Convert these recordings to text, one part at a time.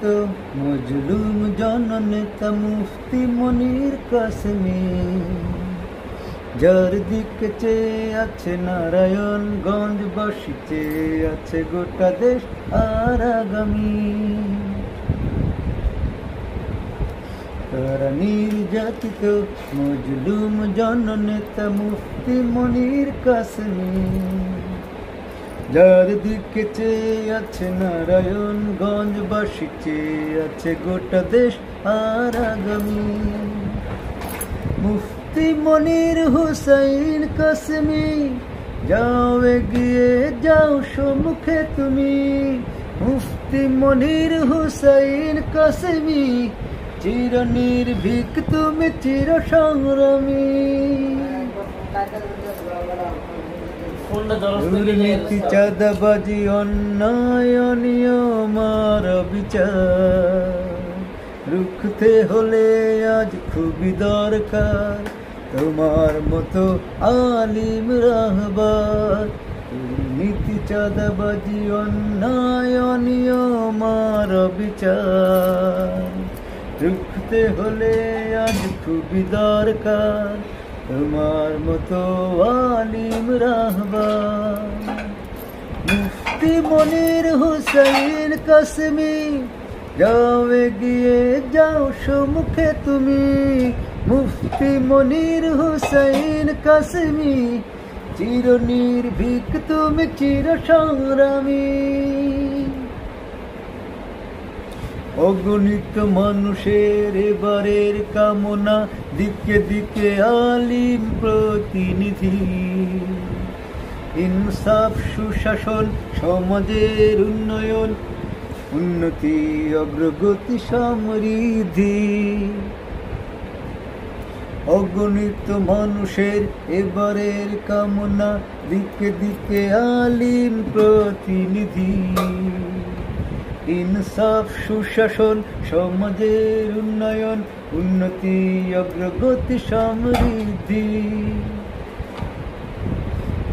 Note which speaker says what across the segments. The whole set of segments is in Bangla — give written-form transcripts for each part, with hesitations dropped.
Speaker 1: তো মজলুম জননেতা মুফতি মনির কাসেমি, যার দিকে চেয়ে আছে নারায়ণগঞ্জবাসী, চেয়ে আছে গোটা দেশ আর আগামী। তারা নির্যাতিত মজলুম জননেতা মুফতি মনির কাসেমি, যার দিকে চেয়ে আছে নারায়ণগঞ্জবাসী, চেয়ে আছে গোটা দেশ আর আগামী। মুফতি মনির হুসাইন কাসেমি, যাও এগিয়ে যাও সম্মুখে তুমি। মুফতি মনির হুসাইন কাসেমি, চির নির্ভীক তুমি চির সংগ্রামী। দুর্নীতি চাঁদাবাজি অন্যায় অনিয়ম আর বিচার রুখতে হলে আজ খুবই দরকার তোমার মতো আলিম রাহবার। দুর্নীতি চাঁদাবাজি অন্যায় অনিয়ম আর বিচার রুখতে হলে আজ খুবই দরকার তোমার মতো আলিম রাহবার। মুফতি মনির হুসাইন কাসেমি, যাও এগিয়ে যাও সম্মুখে তুমি। মুফতি মনির হুসাইন কাসেমি, চির নির্ভীক তুমি চির সংগ্রামী। অগণিত মানুষের এবারের কামনা, দিকে দিকে আলিম প্রতিনিধি। ইনসাফ সুশাসন সমাজের উন্নয়ন, উন্নতি অগ্রগতি সমৃদ্ধি। অগণিত মানুষের এবারের কামনা, দিকে দিকে আলিম প্রতিনিধি। ইনসাফ সুশাসন সমাজের উন্নয়ন, উন্নতি অগ্রগতি সমৃদ্ধি।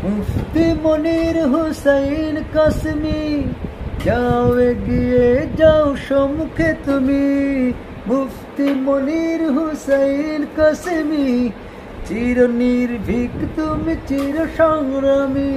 Speaker 1: মুফতি মনির হুসাইন কাসেমি, যাও এগিয়ে যাও সম্মুখে তুমি। মুফতি মনির হুসাইন কাসেমি, চির নির্ভীক তুমি চির সংগ্রামী।